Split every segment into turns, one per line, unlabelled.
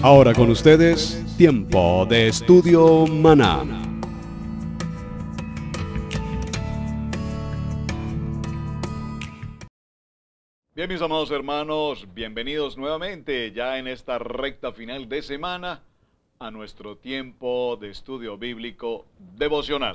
Ahora con ustedes, Tiempo de Estudio Maná. Bien, mis amados hermanos, bienvenidos nuevamente ya en esta recta final de semana a nuestro tiempo de estudio bíblico devocional.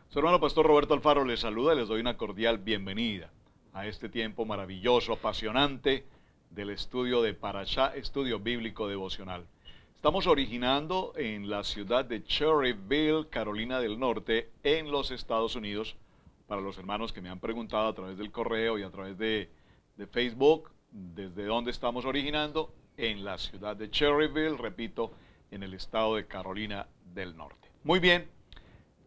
Su hermano Pastor Roberto Alfaro les saluda y les doy una cordial bienvenida a este tiempo maravilloso, apasionante del estudio de Parashá, estudio bíblico devocional. Estamos originando en la ciudad de Cherryville, Carolina del Norte, en los Estados Unidos. Para los hermanos que me han preguntado a través del correo y a través de Facebook, desde dónde estamos originando, en la ciudad de Cherryville, repito, en el estado de Carolina del Norte. Muy bien,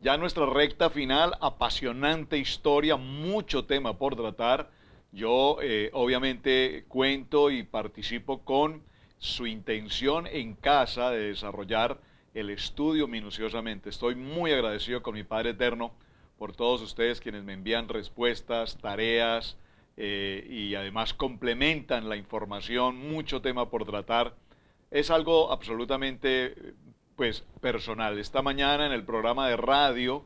ya nuestra recta final, apasionante historia, mucho tema por tratar. Yo obviamente cuento y participo con su intención en casa de desarrollar el estudio minuciosamente. Estoy muy agradecido con mi Padre Eterno por todos ustedes quienes me envían respuestas, tareas y además complementan la información, mucho tema por tratar. Es algo absolutamente personal. Esta mañana en el programa de radio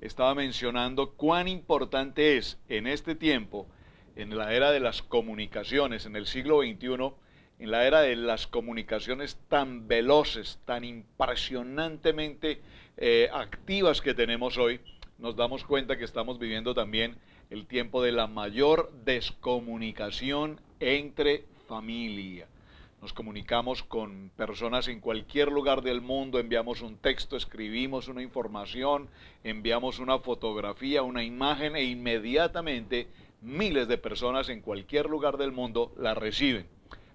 estaba mencionando cuán importante es en este tiempo, en la era de las comunicaciones, en el siglo XXI, en la era de las comunicaciones tan veloces, tan impresionantemente activas que tenemos hoy, nos damos cuenta que estamos viviendo también el tiempo de la mayor descomunicación entre familia. Nos comunicamos con personas en cualquier lugar del mundo, enviamos un texto, escribimos una información, enviamos una fotografía, una imagen e inmediatamente miles de personas en cualquier lugar del mundo la reciben.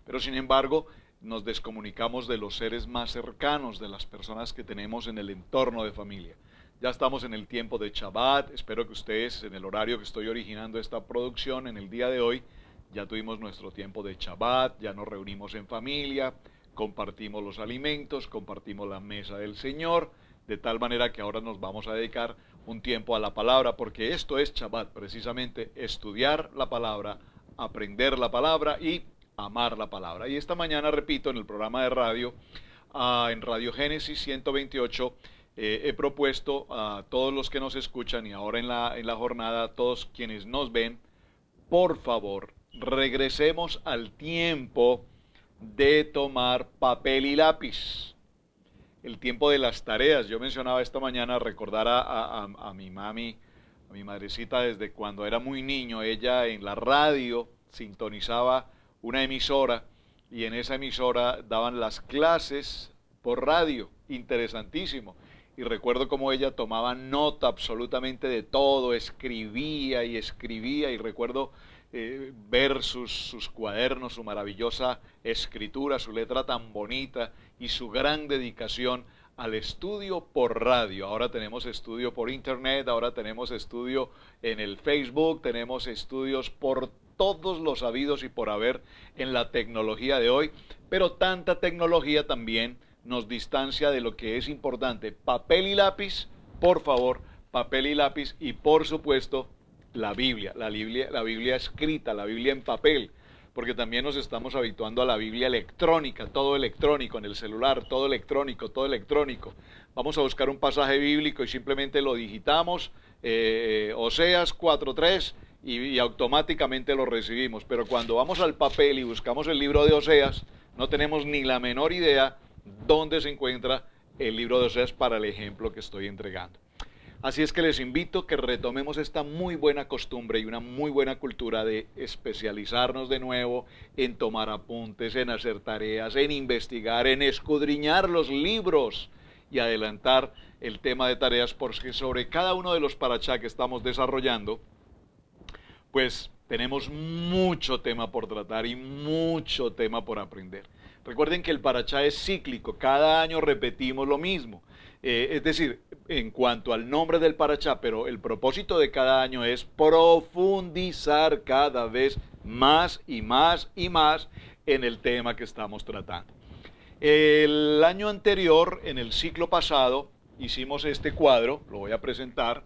Pero sin embargo, nos descomunicamos de los seres más cercanos, de las personas que tenemos en el entorno de familia. Ya estamos en el tiempo de Shabbat, espero que ustedes en el horario que estoy originando esta producción en el día de hoy, ya tuvimos nuestro tiempo de Shabbat, ya nos reunimos en familia, compartimos los alimentos, compartimos la mesa del Señor, de tal manera que ahora nos vamos a dedicar un tiempo a la palabra, porque esto es Shabbat, precisamente estudiar la palabra, aprender la palabra y amar la palabra. Y esta mañana, repito, en el programa de radio, en Radio Génesis 128, he propuesto a todos los que nos escuchan y ahora en la jornada, a todos quienes nos ven, por favor, regresemos al tiempo de tomar papel y lápiz. El tiempo de las tareas. Yo mencionaba esta mañana recordar a mi mami, a mi madrecita desde cuando era muy niño. Ella en la radio sintonizaba una emisora y en esa emisora daban las clases por radio. Interesantísimo. Y recuerdo cómo ella tomaba nota absolutamente de todo, escribía y recuerdo ver sus cuadernos, su maravillosa escritura, su letra tan bonita y su gran dedicación al estudio por radio. Ahora tenemos estudio por internet, ahora tenemos estudio en el Facebook, tenemos estudios por todos los habidos y por haber en la tecnología de hoy, pero tanta tecnología también nos distancia de lo que es importante. Papel y lápiz, por favor, papel y lápiz y por supuesto la Biblia escrita, la Biblia en papel, porque también nos estamos habituando a la Biblia electrónica, todo electrónico, en el celular, todo electrónico, todo electrónico. Vamos a buscar un pasaje bíblico y simplemente lo digitamos, Oseas 4:3, y automáticamente lo recibimos. Pero cuando vamos al papel y buscamos el libro de Oseas, no tenemos ni la menor idea dónde se encuentra el libro de Oseas para el ejemplo que estoy entregando. Así es que les invito a que retomemos esta muy buena costumbre y una muy buena cultura de especializarnos de nuevo en tomar apuntes, en hacer tareas, en investigar, en escudriñar los libros y adelantar el tema de tareas, porque sobre cada uno de los parashá que estamos desarrollando, pues tenemos mucho tema por tratar y mucho tema por aprender. Recuerden que el parashá es cíclico, cada año repetimos lo mismo. Es decir, en cuanto al nombre del parashá, pero el propósito de cada año es profundizar cada vez más y más y más en el tema que estamos tratando. El año anterior, en el ciclo pasado, hicimos este cuadro, lo voy a presentar,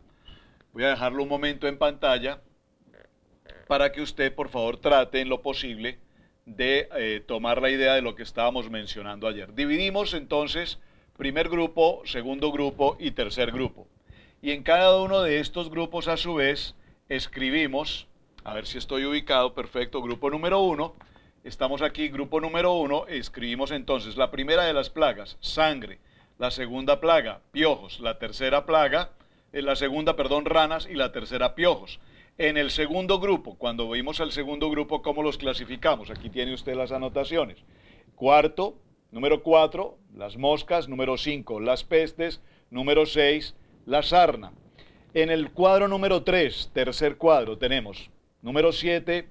voy a dejarlo un momento en pantalla para que usted por favor trate en lo posible de tomar la idea de lo que estábamos mencionando ayer. Dividimos entonces primer grupo, segundo grupo y tercer grupo. Y en cada uno de estos grupos a su vez escribimos, a ver si estoy ubicado, perfecto, grupo número 1. Estamos aquí, grupo número 1, escribimos entonces la primera de las plagas, sangre, la segunda plaga, piojos, la tercera plaga, la segunda, perdón, ranas y la tercera, piojos. En el segundo grupo, cuando vimos al segundo grupo, ¿cómo los clasificamos? Aquí tiene usted las anotaciones. Cuarto, número 4, las moscas, número 5, las pestes, número 6, la sarna. En el cuadro número 3, tercer cuadro, tenemos número 7,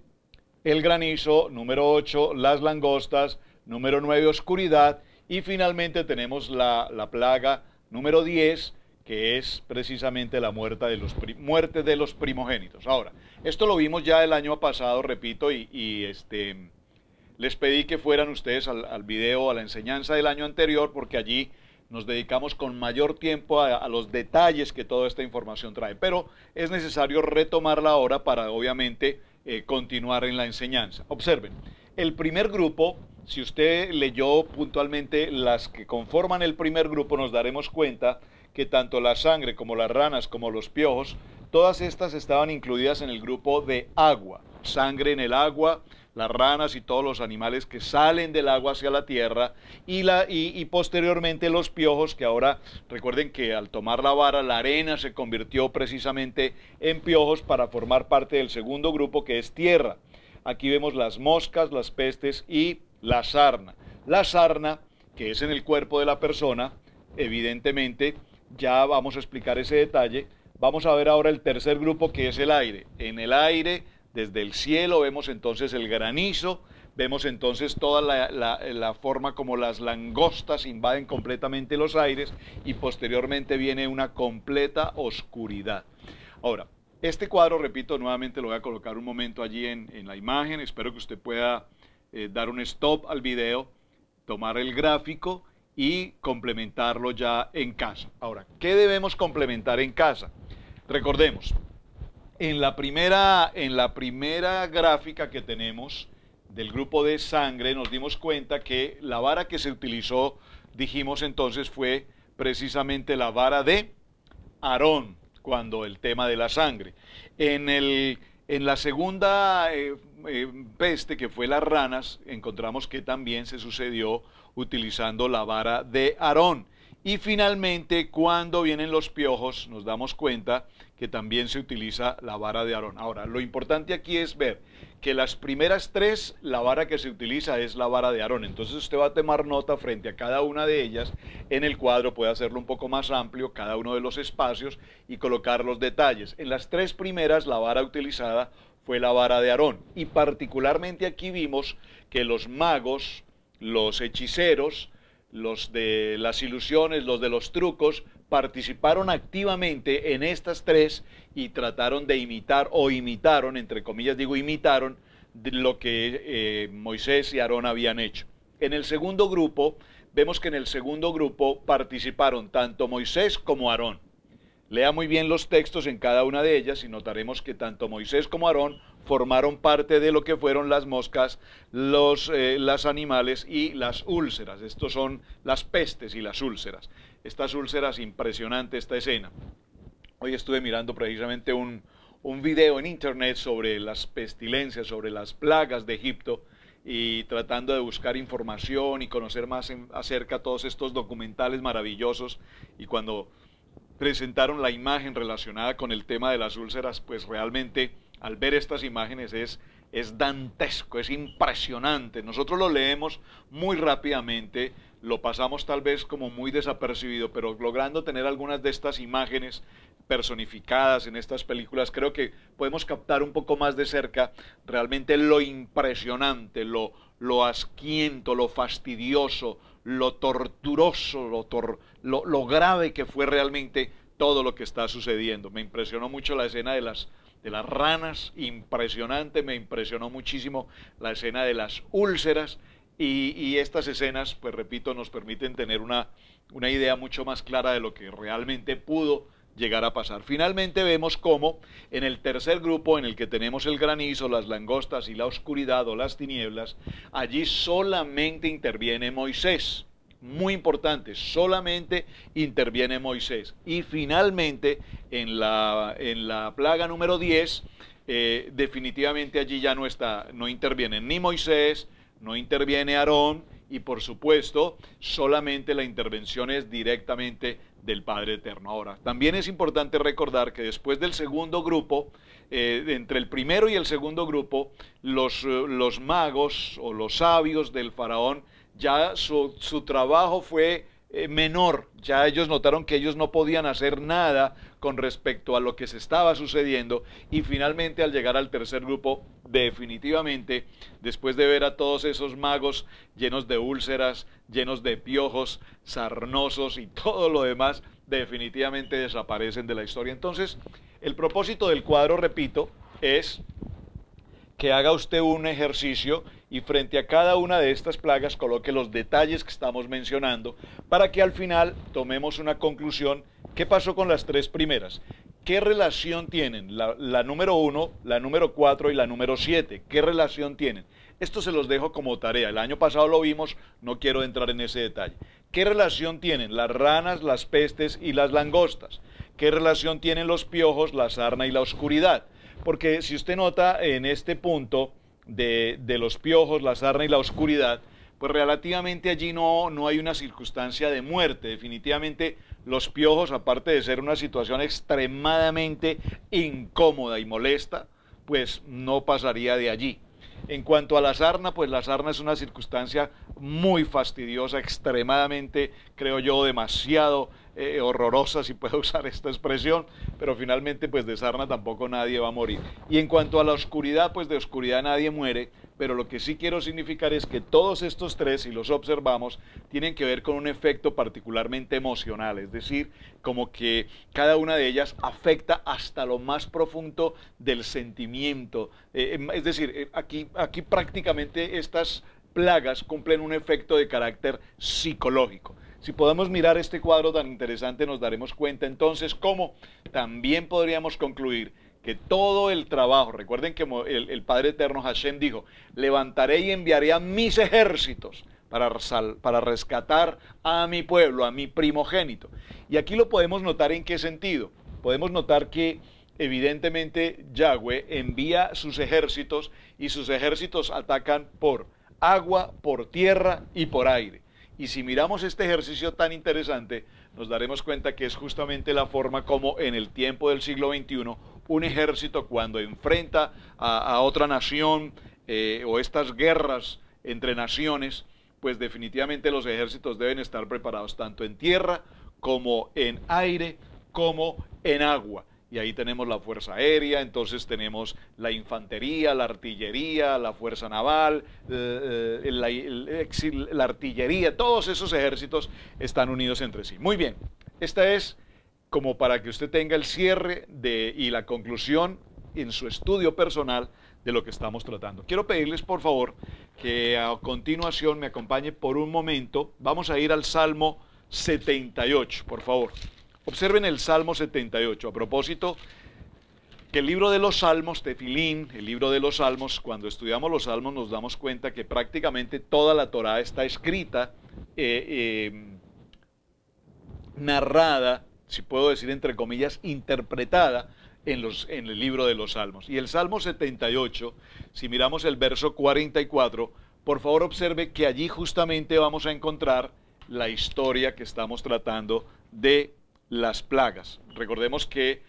el granizo, número 8, las langostas, número 9, oscuridad, y finalmente tenemos la plaga número 10, que es precisamente la muerte de los primogénitos. Ahora, esto lo vimos ya el año pasado, repito, les pedí que fueran ustedes al video, a la enseñanza del año anterior, porque allí nos dedicamos con mayor tiempo a los detalles que toda esta información trae. Pero es necesario retomarla ahora para, obviamente, continuar en la enseñanza. Observen, el primer grupo, si usted leyó puntualmente las que conforman el primer grupo, nos daremos cuenta que tanto la sangre como las ranas como los piojos, todas estas estaban incluidas en el grupo de agua. Sangre en el agua, las ranas y todos los animales que salen del agua hacia la tierra, y posteriormente los piojos, que ahora recuerden que al tomar la vara la arena se convirtió precisamente en piojos para formar parte del segundo grupo, que es tierra. Aquí vemos las moscas, las pestes y la sarna. La sarna, que es en el cuerpo de la persona, evidentemente, ya vamos a explicar ese detalle. Vamos a ver ahora el tercer grupo, que es el aire. En el aire, desde el cielo, vemos entonces el granizo, vemos entonces toda la forma como las langostas invaden completamente los aires, y posteriormente viene una completa oscuridad. Ahora, este cuadro, repito, nuevamente lo voy a colocar un momento allí en la imagen. Espero que usted pueda dar un stop al video, tomar el gráfico y complementarlo ya en casa. Ahora, ¿qué debemos complementar en casa? Recordemos, en la primera gráfica que tenemos del grupo de sangre, nos dimos cuenta que la vara que se utilizó, dijimos entonces, fue precisamente la vara de Aarón, cuando el tema de la sangre. En la segunda peste, que fue las ranas, encontramos que también se sucedió utilizando la vara de Aarón. Y finalmente, cuando vienen los piojos, nos damos cuenta que también se utiliza la vara de Aarón. Ahora, lo importante aquí es ver que las primeras tres, la vara que se utiliza es la vara de Aarón. Entonces usted va a tomar nota frente a cada una de ellas. En el cuadro puede hacerlo un poco más amplio, cada uno de los espacios, y colocar los detalles. En las tres primeras, la vara utilizada fue la vara de Aarón. Y particularmente aquí vimos que los magos, los hechiceros, los de las ilusiones, los de los trucos, participaron activamente en estas tres y trataron de imitar, o imitaron, entre comillas digo imitaron, de lo que Moisés y Aarón habían hecho. En el segundo grupo, vemos que en el segundo grupo participaron tanto Moisés como Aarón. Lea muy bien los textos en cada una de ellas y notaremos que tanto Moisés como Aarón formaron parte de lo que fueron las moscas, las animales y las úlceras. Estos son las pestes y las úlceras. Estas úlceras, impresionante esta escena. Hoy estuve mirando precisamente un video en internet sobre las pestilencias, sobre las plagas de Egipto, y tratando de buscar información y conocer más acerca de todos estos documentales maravillosos. Y cuando presentaron la imagen relacionada con el tema de las úlceras, pues realmente al ver estas imágenes es dantesco, es impresionante. Nosotros lo leemos muy rápidamente, lo pasamos tal vez como muy desapercibido, pero logrando tener algunas de estas imágenes personificadas en estas películas, creo que podemos captar un poco más de cerca realmente lo impresionante, lo asquiento, lo fastidioso, lo torturoso, lo grave que fue realmente todo lo que está sucediendo. Me impresionó mucho la escena de las ranas, impresionante, me impresionó muchísimo la escena de las úlceras, y estas escenas, pues repito, nos permiten tener una idea mucho más clara de lo que realmente pudo llegar a pasar. Finalmente vemos cómo en el tercer grupo, en el que tenemos el granizo, las langostas y la oscuridad o las tinieblas, allí solamente interviene Moisés. Muy importante, solamente interviene Moisés. Y finalmente, en la plaga número 10, definitivamente allí ya no interviene ni Moisés, no interviene Aarón, y por supuesto, solamente la intervención es directamente del Padre Eterno. Ahora, también es importante recordar que después del segundo grupo, entre el primero y el segundo grupo, los magos o los sabios del faraón, ya su trabajo fue menor. Ya ellos notaron que ellos no podían hacer nada con respecto a lo que se estaba sucediendo, y finalmente al llegar al tercer grupo, definitivamente, después de ver a todos esos magos llenos de úlceras, llenos de piojos, sarnosos y todo lo demás, definitivamente desaparecen de la historia. Entonces, el propósito del cuadro, repito, es que haga usted un ejercicio y frente a cada una de estas plagas coloque los detalles que estamos mencionando para que al final tomemos una conclusión. ¿Qué pasó con las tres primeras? ¿Qué relación tienen la número 1, la número 4 y la número 7? ¿Qué relación tienen? Esto se los dejo como tarea. El año pasado lo vimos, no quiero entrar en ese detalle. ¿Qué relación tienen las ranas, las pestes y las langostas? ¿Qué relación tienen los piojos, la sarna y la oscuridad? Porque si usted nota en este punto de los piojos, la sarna y la oscuridad, pues relativamente allí no hay una circunstancia de muerte. Definitivamente los piojos, aparte de ser una situación extremadamente incómoda y molesta, pues no pasaría de allí. En cuanto a la sarna, pues la sarna es una circunstancia muy fastidiosa, extremadamente, creo yo, demasiado horrorosa, si puedo usar esta expresión, pero finalmente pues de sarna tampoco nadie va a morir. Y en cuanto a la oscuridad, pues de oscuridad nadie muere, pero lo que sí quiero significar es que todos estos tres, si los observamos, tienen que ver con un efecto particularmente emocional, es decir, como que cada una de ellas afecta hasta lo más profundo del sentimiento. Es decir, aquí prácticamente estas plagas cumplen un efecto de carácter psicológico. Si podemos mirar este cuadro tan interesante, nos daremos cuenta entonces cómo también podríamos concluir que todo el trabajo, recuerden que el Padre Eterno Hashem dijo, levantaré y enviaré a mis ejércitos para rescatar a mi pueblo, a mi primogénito. Y aquí lo podemos notar en qué sentido. Podemos notar que evidentemente Yahweh envía sus ejércitos y sus ejércitos atacan por agua, por tierra y por aire. Y si miramos este ejercicio tan interesante, nos daremos cuenta que es justamente la forma como en el tiempo del siglo XXI, un ejército cuando enfrenta a otra nación o estas guerras entre naciones, pues definitivamente los ejércitos deben estar preparados tanto en tierra como en aire como en agua. Y ahí tenemos la fuerza aérea, entonces tenemos la infantería, la artillería, la fuerza naval, la artillería, todos esos ejércitos están unidos entre sí. Muy bien, esta es como para que usted tenga el cierre y la conclusión en su estudio personal de lo que estamos tratando. Quiero pedirles por favor que a continuación me acompañe por un momento. Vamos a ir al Salmo 78, por favor. Observen el Salmo 78. A propósito, que el libro de los Salmos, Tefilín, el libro de los Salmos, cuando estudiamos los Salmos nos damos cuenta que prácticamente toda la Torá está escrita, narrada, si puedo decir entre comillas, interpretada en el libro de los Salmos. Y el Salmo 78, si miramos el verso 44, por favor observe que allí justamente vamos a encontrar la historia que estamos tratando de las plagas. Recordemos que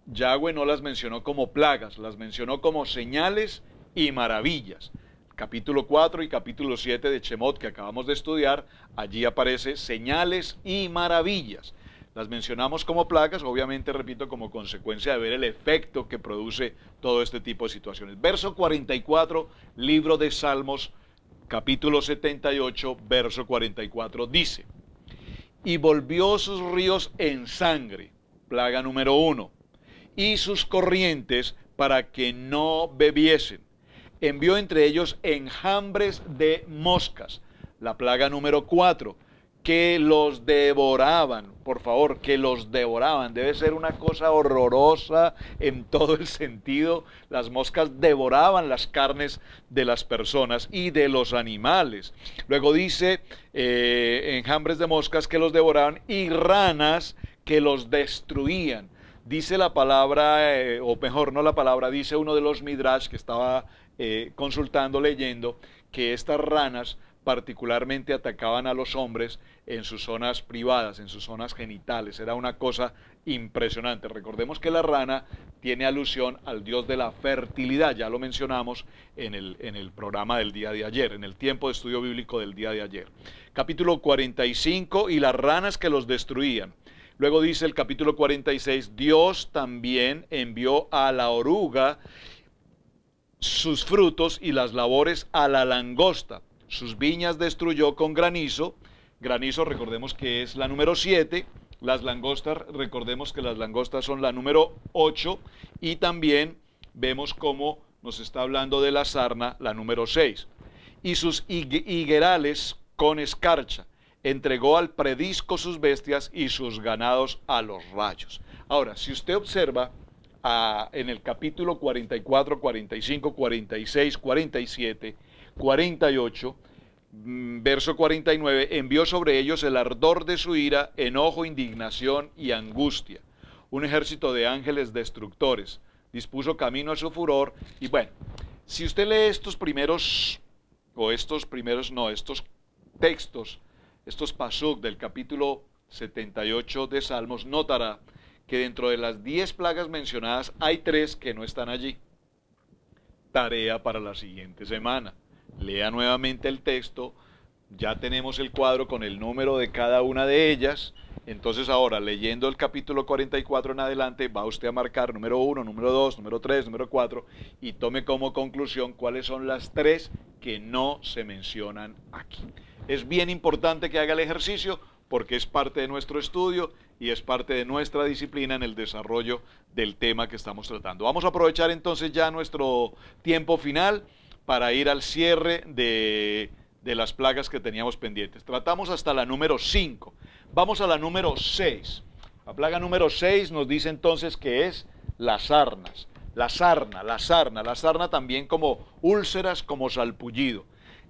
Yahweh no las mencionó como plagas, las mencionó como señales y maravillas. Capítulo 4 y capítulo 7 de Shemot que acabamos de estudiar, allí aparece señales y maravillas. Las mencionamos como plagas, obviamente, repito, como consecuencia de ver el efecto que produce todo este tipo de situaciones. Verso 44, libro de Salmos, capítulo 78, verso 44, dice: y volvió sus ríos en sangre, plaga número 1, y sus corrientes para que no bebiesen. Envió entre ellos enjambres de moscas, la plaga número 4, que los devoraban. Por favor, que los devoraban. Debe ser una cosa horrorosa en todo el sentido. Las moscas devoraban las carnes de las personas y de los animales. Luego dice enjambres de moscas que los devoraban y ranas que los destruían. Dice la palabra, o mejor no la palabra, dice uno de los midrash que estaba consultando, leyendo, que estas ranas particularmente atacaban a los hombres en sus zonas privadas, en sus zonas genitales. Era una cosa impresionante. Recordemos que la rana tiene alusión al dios de la fertilidad, ya lo mencionamos en el programa del día de ayer, en el tiempo de estudio bíblico del día de ayer. Capítulo 45, y las ranas que los destruían. Luego dice el capítulo 46, Dios también envió a la oruga sus frutos y las labores a la langosta. Sus viñas destruyó con granizo. Granizo, recordemos que es la número 7. Las langostas, recordemos que las langostas son la número 8. Y también vemos cómo nos está hablando de la sarna, la número 6. Y sus higuerales con escarcha. Entregó al predisco sus bestias y sus ganados a los rayos. Ahora, si usted observa en el capítulo 44, 45, 46, 47, 48, verso 49, envió sobre ellos el ardor de su ira, enojo, indignación y angustia. Un ejército de ángeles destructores dispuso camino a su furor. Y bueno, si usted lee estos textos, estos pasuk del capítulo 78 de Salmos, notará que dentro de las 10 plagas mencionadas hay 3 que no están allí. Tarea para la siguiente semana. Lea nuevamente el texto, ya tenemos el cuadro con el número de cada una de ellas. Entonces ahora, leyendo el capítulo 44 en adelante, va usted a marcar número 1, número 2, número 3, número 4 y tome como conclusión cuáles son las 3 que no se mencionan aquí. Es bien importante que haga el ejercicio porque es parte de nuestro estudio y es parte de nuestra disciplina en el desarrollo del tema que estamos tratando. Vamos a aprovechar entonces ya nuestro tiempo final para ir al cierre de las plagas que teníamos pendientes. Tratamos hasta la número 5. Vamos a la número 6. La plaga número 6 nos dice entonces que es las sarnas. La sarna también como úlceras, como salpullido.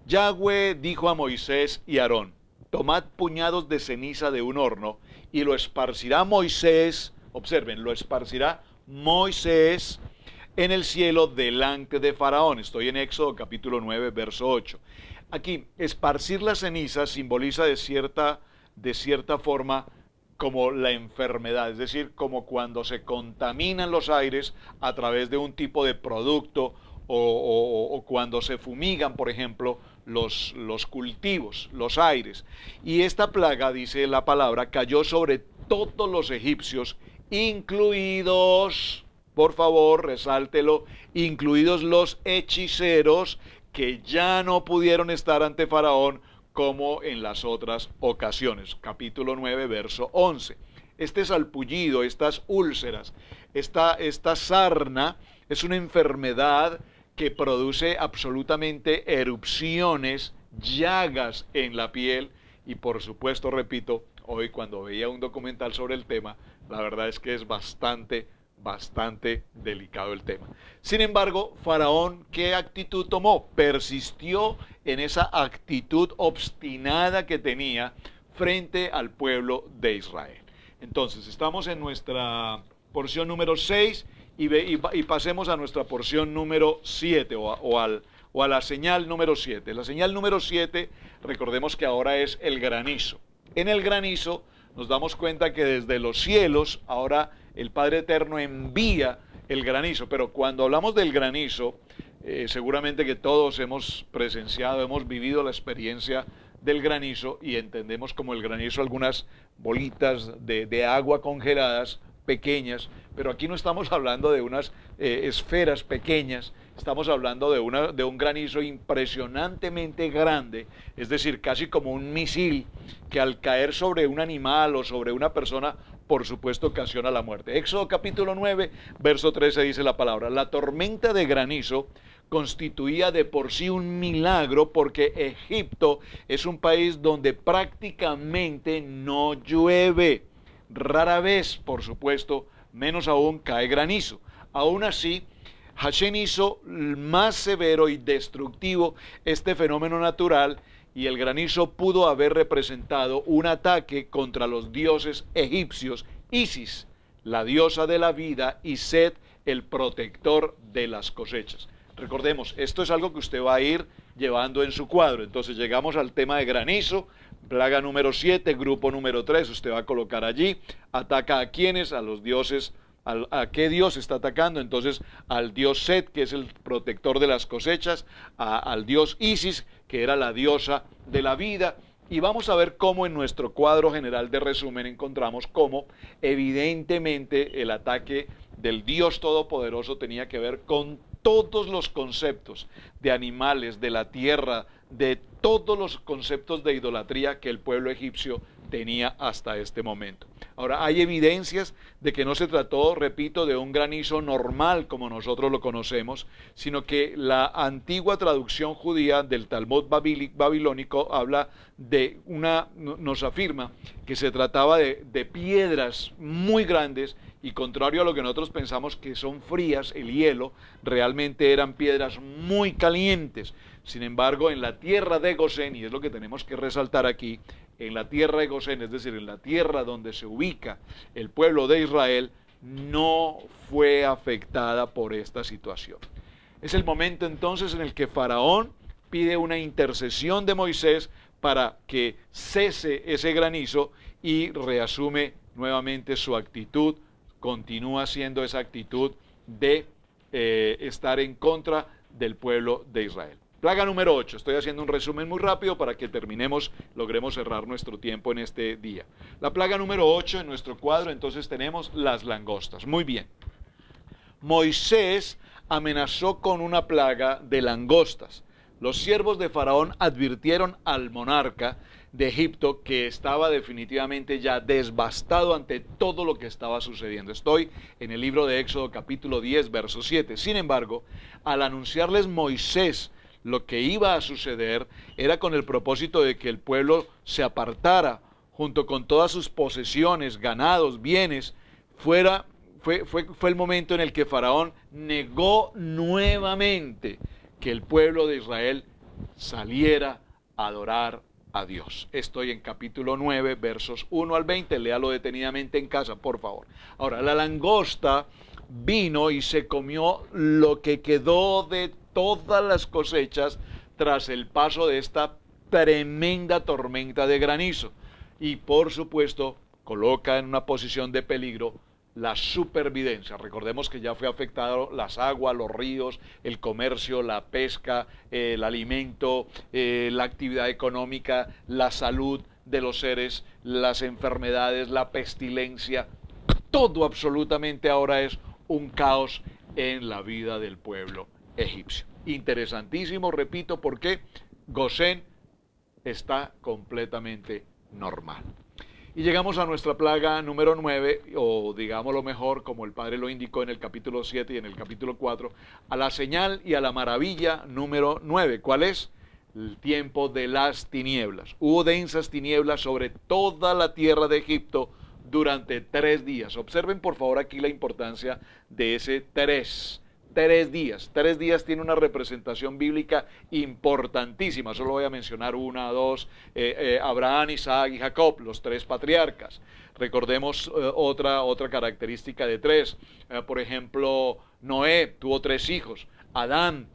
Yahweh dijo a Moisés y Aarón, tomad puñados de ceniza de un horno y lo esparcirá Moisés, observen, lo esparcirá Moisés en el cielo delante de Faraón. Estoy en Éxodo capítulo 9, verso 8. Aquí, esparcir la ceniza simboliza de cierta forma como la enfermedad, es decir, como cuando se contaminan los aires a través de un tipo de producto o cuando se fumigan, por ejemplo, los cultivos, los aires. Y esta plaga, dice la palabra, cayó sobre todos los egipcios, incluidos, por favor, resáltelo, incluidos los hechiceros que ya no pudieron estar ante Faraón como en las otras ocasiones. Capítulo 9, verso 11. Este salpullido, estas úlceras, esta sarna es una enfermedad que produce absolutamente erupciones, llagas en la piel y por supuesto, repito, hoy cuando veía un documental sobre el tema, la verdad es que es bastante delicado el tema. Sin embargo, Faraón, ¿qué actitud tomó? Persistió en esa actitud obstinada que tenía frente al pueblo de Israel. Entonces, estamos en nuestra porción número 6 y pasemos a nuestra porción número 7 o a la señal número 7. La señal número 7, recordemos que ahora es el granizo. En el granizo nos damos cuenta que desde los cielos ahora el Padre Eterno envía el granizo, pero cuando hablamos del granizo, seguramente que todos hemos presenciado, hemos vivido la experiencia del granizo y entendemos como el granizo algunas bolitas de agua congeladas pequeñas, pero aquí no estamos hablando de unas esferas pequeñas, estamos hablando de un granizo impresionantemente grande, es decir, casi como un misil que al caer sobre un animal o sobre una persona, por supuesto ocasiona la muerte. Éxodo capítulo 9, verso 13 dice la palabra, la tormenta de granizo constituía de por sí un milagro, porque Egipto es un país donde prácticamente no llueve. Rara vez, por supuesto, menos aún cae granizo. Aún así, Hashem hizo más severo y destructivo este fenómeno natural, y el granizo pudo haber representado un ataque contra los dioses egipcios, Isis, la diosa de la vida, y Set, el protector de las cosechas. Recordemos, esto es algo que usted va a ir llevando en su cuadro. Entonces llegamos al tema de granizo, plaga número 7, grupo número 3, usted va a colocar allí, ataca a quienes, a los dioses. ¿A qué dios está atacando? Entonces al dios Set, que es el protector de las cosechas, al dios Isis, que era la diosa de la vida, y vamos a ver cómo en nuestro cuadro general de resumen encontramos cómo evidentemente el ataque del Dios Todopoderoso tenía que ver con todos los conceptos de animales, de la tierra, de todos los conceptos de idolatría que el pueblo egipcio tenía hasta este momento. Ahora, hay evidencias de que no se trató, repito, de un granizo normal como nosotros lo conocemos, sino que la antigua traducción judía del Talmud babilónico habla de nos afirma que se trataba de piedras muy grandes, y contrario a lo que nosotros pensamos que son frías, el hielo, realmente eran piedras muy calientes. Sin embargo, en la tierra de Gosén, y es lo que tenemos que resaltar aquí, en la tierra de Gosén, es decir, en la tierra donde se ubica el pueblo de Israel, no fue afectada por esta situación. Es el momento entonces en el que Faraón pide una intercesión de Moisés para que cese ese granizo, y reasume nuevamente su actitud, continúa siendo esa actitud de estar en contra del pueblo de Israel. Plaga número 8, estoy haciendo un resumen muy rápido para que logremos cerrar nuestro tiempo en este día. La plaga número 8 en nuestro cuadro, entonces tenemos las langostas. Muy bien. Moisés amenazó con una plaga de langostas. Los siervos de Faraón advirtieron al monarca de Egipto que estaba definitivamente ya devastado ante todo lo que estaba sucediendo. Estoy en el libro de Éxodo capítulo 10, verso 7. Sin embargo, al anunciarles Moisés lo que iba a suceder, era con el propósito de que el pueblo se apartara junto con todas sus posesiones, ganados, bienes. Fue el momento en el que Faraón negó nuevamente que el pueblo de Israel saliera a adorar a Dios. Estoy en capítulo 9, versos 1 al 20, léalo detenidamente en casa, por favor. Ahora, la langosta vino y se comió lo que quedó de todas las cosechas tras el paso de esta tremenda tormenta de granizo, y por supuesto coloca en una posición de peligro la supervivencia. Recordemos que ya fue afectado las aguas, los ríos, el comercio, la pesca, el alimento, la actividad económica, la salud de los seres, las enfermedades, la pestilencia. Todo absolutamente ahora es un caos en la vida del pueblo egipcio. Interesantísimo, repito, porque Gosén está completamente normal. Y llegamos a nuestra plaga número 9, o digámoslo mejor, como el Padre lo indicó en el capítulo 7 y en el capítulo 4, a la señal y a la maravilla número 9. ¿Cuál es? El tiempo de las tinieblas. Hubo densas tinieblas sobre toda la tierra de Egipto durante 3 días. Observen por favor aquí la importancia de ese 3 días. 3 días tiene una representación bíblica importantísima. Solo voy a mencionar 1, 2, Abraham, Isaac y Jacob, los 3 patriarcas. Recordemos otra característica de 3. Por ejemplo, Noé tuvo 3 hijos. Adán,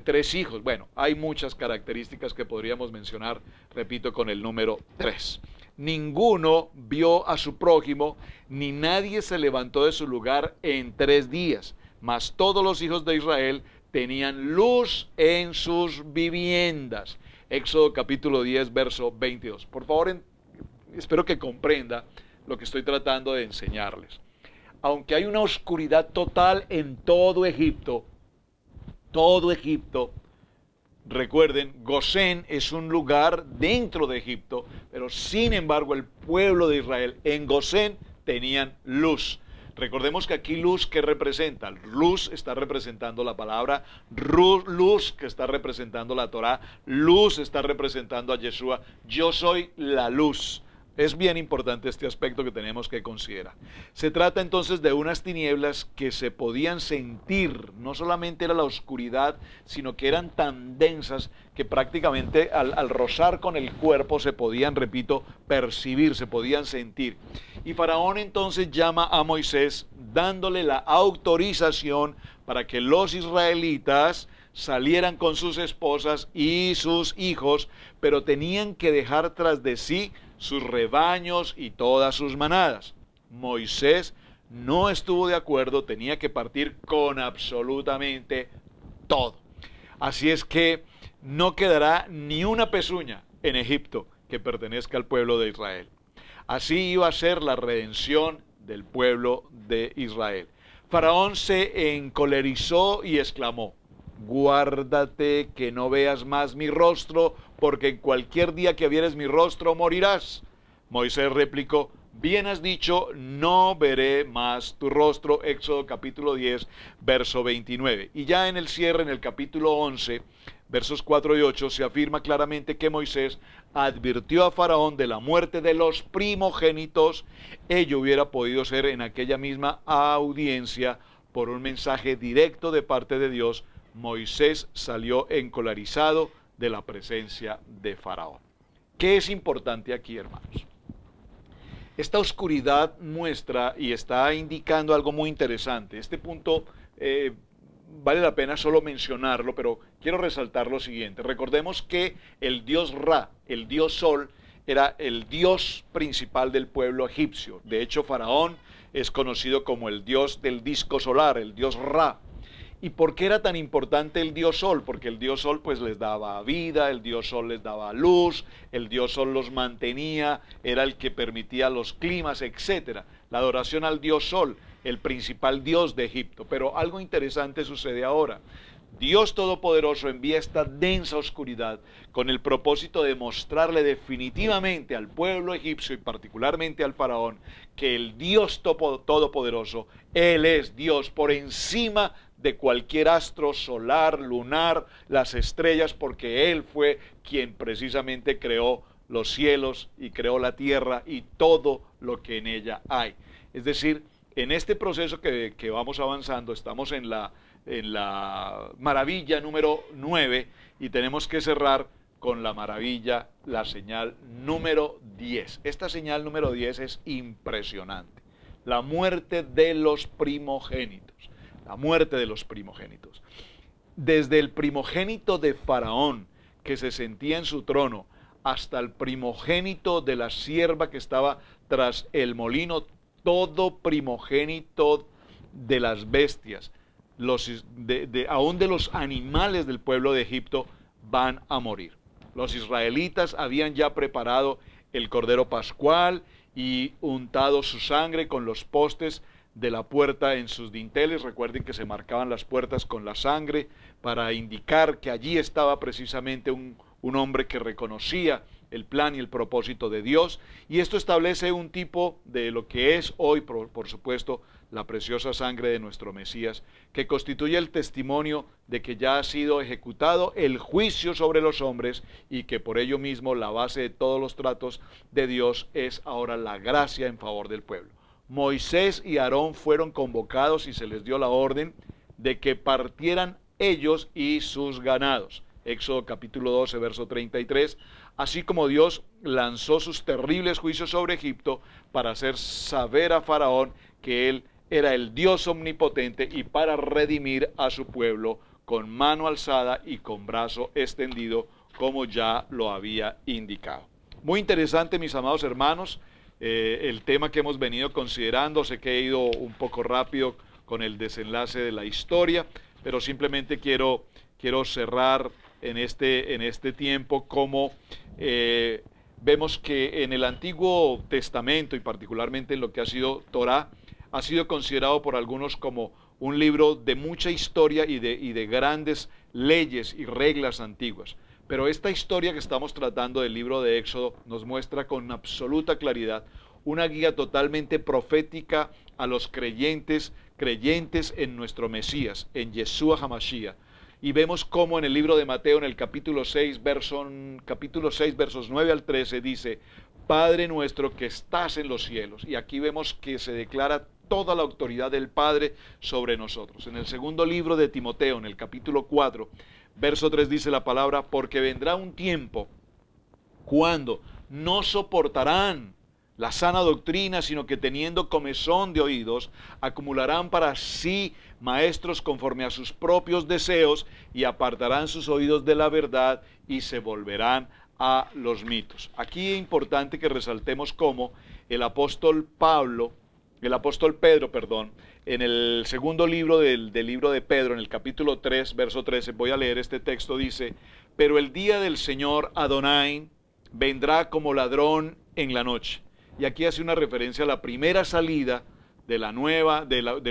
3 hijos. Bueno, hay muchas características que podríamos mencionar, repito, con el número 3. Ninguno vio a su prójimo, ni nadie se levantó de su lugar en 3 días. Mas todos los hijos de Israel tenían luz en sus viviendas. Éxodo capítulo 10, verso 22. Por favor, espero que comprenda lo que estoy tratando de enseñarles. Aunque hay una oscuridad total en todo Egipto, recuerden, Gosén es un lugar dentro de Egipto, pero sin embargo el pueblo de Israel en Gosén tenían luz. Recordemos que aquí luz, ¿qué representa? Luz está representando la palabra, luz que está representando la Torá, luz está representando a Yeshua. Yo soy la luz. Es bien importante este aspecto que tenemos que considerar. Se trata entonces de unas tinieblas que se podían sentir, no solamente era la oscuridad, sino que eran tan densas que prácticamente al rozar con el cuerpo se podían, repito, percibir, se podían sentir. Y Faraón entonces llama a Moisés dándole la autorización para que los israelitas salieran con sus esposas y sus hijos, pero tenían que dejar tras de sí sus rebaños y todas sus manadas. Moisés no estuvo de acuerdo, tenía que partir con absolutamente todo. Así es que no quedará ni una pezuña en Egipto que pertenezca al pueblo de Israel. Así iba a ser la redención del pueblo de Israel. Faraón se encolerizó y exclamó: guárdate que no veas más mi rostro, porque en cualquier día que vieres mi rostro morirás. Moisés replicó: bien has dicho, no veré más tu rostro. Éxodo capítulo 10, verso 29. Y ya en el cierre, en el capítulo 11, versos 4 y 8, se afirma claramente que Moisés advirtió a Faraón de la muerte de los primogénitos. Ello hubiera podido ser en aquella misma audiencia por un mensaje directo de parte de Dios. Moisés salió encolerizado de la presencia de Faraón. ¿Qué es importante aquí, hermanos? Esta oscuridad muestra y está indicando algo muy interesante. Este punto vale la pena solo mencionarlo, pero quiero resaltar lo siguiente. Recordemos que el dios Ra, el dios Sol, era el dios principal del pueblo egipcio. De hecho, Faraón es conocido como el dios del disco solar, el dios Ra. ¿Y por qué era tan importante el dios Sol? Porque el dios Sol pues les daba vida, el dios Sol les daba luz, el dios Sol los mantenía, era el que permitía los climas, etc. La adoración al dios Sol, el principal dios de Egipto. Pero algo interesante sucede ahora. Dios Todopoderoso envía esta densa oscuridad con el propósito de mostrarle definitivamente al pueblo egipcio y particularmente al faraón que el Dios Todopoderoso, Él es Dios por encima de cualquier astro solar, lunar, las estrellas, porque Él fue quien precisamente creó los cielos y creó la tierra y todo lo que en ella hay. Es decir, en este proceso que vamos avanzando, estamos en la maravilla número 9 y tenemos que cerrar con la maravilla, la señal número 10. Esta señal número 10 es impresionante. La muerte de los primogénitos. La muerte de los primogénitos. Desde el primogénito de Faraón, que se sentía en su trono, hasta el primogénito de la sierva que estaba tras el molino, todo primogénito de las bestias, aún de los animales del pueblo de Egipto, van a morir. Los israelitas habían ya preparado el cordero pascual y untado su sangre con los postes de la puerta en sus dinteles. Recuerden que se marcaban las puertas con la sangre para indicar que allí estaba precisamente un hombre que reconocía el plan y el propósito de Dios, y esto establece un tipo de lo que es hoy, por supuesto, la preciosa sangre de nuestro Mesías, que constituye el testimonio de que ya ha sido ejecutado el juicio sobre los hombres y que por ello mismo la base de todos los tratos de Dios es ahora la gracia en favor del pueblo. Moisés y Aarón fueron convocados y se les dio la orden de que partieran ellos y sus ganados. Éxodo capítulo 12, verso 33, así como Dios lanzó sus terribles juicios sobre Egipto para hacer saber a Faraón que él era el Dios omnipotente y para redimir a su pueblo con mano alzada y con brazo extendido, como ya lo había indicado. Muy interesante, mis amados hermanos, el tema que hemos venido considerando. Sé que he ido un poco rápido con el desenlace de la historia, pero simplemente quiero cerrar en este tiempo como vemos que en el Antiguo Testamento y particularmente en lo que ha sido Torá, ha sido considerado por algunos como un libro de mucha historia y de grandes leyes y reglas antiguas. Pero esta historia que estamos tratando del libro de Éxodo nos muestra con absoluta claridad una guía totalmente profética a los creyentes en nuestro Mesías, en Yeshua HaMashiach. Y vemos cómo en el libro de Mateo, en el capítulo 6, versos 9 al 13, dice: Padre nuestro que estás en los cielos. Y aquí vemos que se declara toda la autoridad del Padre sobre nosotros. En el segundo libro de Timoteo, en el capítulo 4, verso 3, dice la palabra: porque vendrá un tiempo cuando no soportarán la sana doctrina, sino que teniendo comezón de oídos, acumularán para sí maestros conforme a sus propios deseos, y apartarán sus oídos de la verdad y se volverán a los mitos. Aquí es importante que resaltemos cómo el apóstol Pedro, en el segundo libro del libro de Pedro, en el capítulo 3, verso 13, voy a leer este texto, dice: pero el día del Señor Adonai vendrá como ladrón en la noche. Y aquí hace una referencia a la primera salida de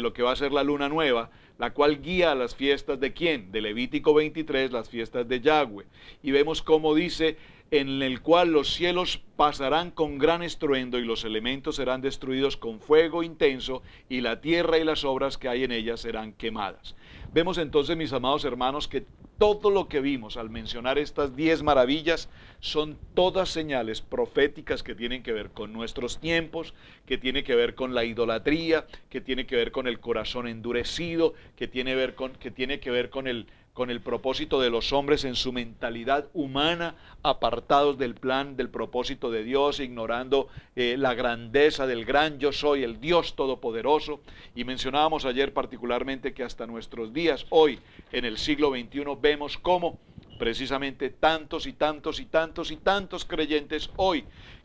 lo que va a ser la luna nueva, la cual guía a las fiestas de ¿quién? De Levítico 23, las fiestas de Yahweh. Y vemos cómo dice: en el cual los cielos pasarán con gran estruendo y los elementos serán destruidos con fuego intenso y la tierra y las obras que hay en ella serán quemadas. Vemos entonces, mis amados hermanos, que todo lo que vimos al mencionar estas 10 maravillas son todas señales proféticas que tienen que ver con nuestros tiempos, que tiene que ver con la idolatría, que tiene que ver con el corazón endurecido, que tiene que ver con el propósito de los hombres en su mentalidad humana, apartados del plan, del propósito de Dios, ignorando la grandeza del gran yo soy, el Dios todopoderoso. Y mencionábamos ayer particularmente que hasta nuestros días, hoy, en el siglo XXI, vemos cómo precisamente tantos y tantos y tantos y tantos creyentes hoy,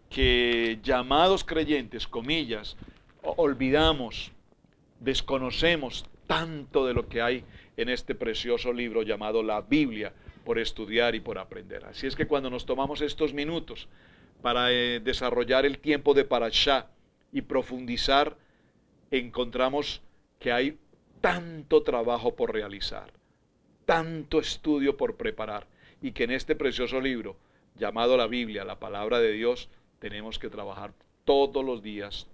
que llamados creyentes, comillas, olvidamos, desconocemos tanto de lo que hay en este precioso libro llamado la Biblia, por estudiar y por aprender. Así es que cuando nos tomamos estos minutos para desarrollar el tiempo de Parashá y profundizar, encontramos que hay tanto trabajo por realizar, tanto estudio por preparar, y que en este precioso libro llamado la Biblia, la palabra de Dios, tenemos que trabajar todos los días,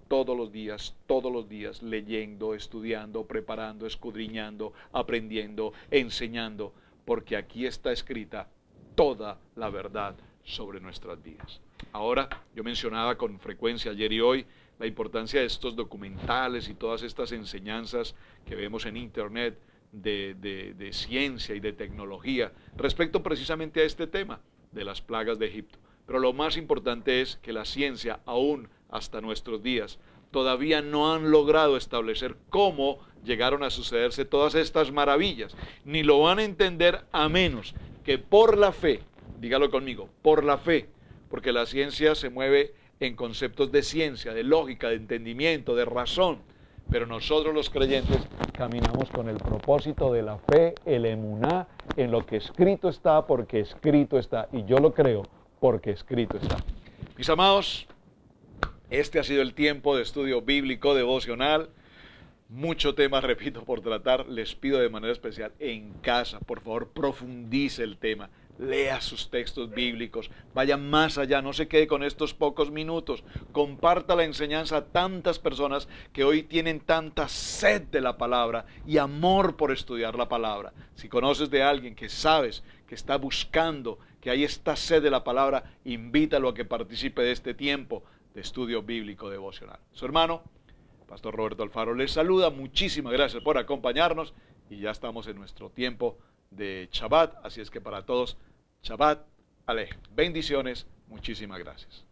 leyendo, estudiando, preparando, escudriñando, aprendiendo, enseñando, porque aquí está escrita toda la verdad sobre nuestras vidas. Ahora, yo mencionaba con frecuencia ayer y hoy la importancia de estos documentales y todas estas enseñanzas que vemos en internet de ciencia y de tecnología respecto precisamente a este tema de las plagas de Egipto. Pero lo más importante es que la ciencia, aún hasta nuestros días, todavía no han logrado establecer cómo llegaron a sucederse todas estas maravillas, ni lo van a entender a menos que por la fe, dígalo conmigo, por la fe, porque la ciencia se mueve en conceptos de ciencia, de lógica, de entendimiento, de razón, pero nosotros los creyentes caminamos con el propósito de la fe, el emuná, en lo que escrito está, porque escrito está, y yo lo creo porque escrito está. Mis amados, este ha sido el tiempo de estudio bíblico devocional. Mucho tema, repito, por tratar. Les pido de manera especial en casa, por favor, profundice el tema. Lea sus textos bíblicos, vaya más allá, no se quede con estos pocos minutos. Comparta la enseñanza a tantas personas que hoy tienen tanta sed de la palabra y amor por estudiar la palabra. Si conoces de alguien que sabes que está buscando, que hay esta sed de la palabra, invítalo a que participe de este tiempo de estudio bíblico devocional. Su hermano, Pastor Roberto Alfaro, les saluda. Muchísimas gracias por acompañarnos y ya estamos en nuestro tiempo de Shabbat, así es que para todos, Shabbat Alejem. Bendiciones, muchísimas gracias.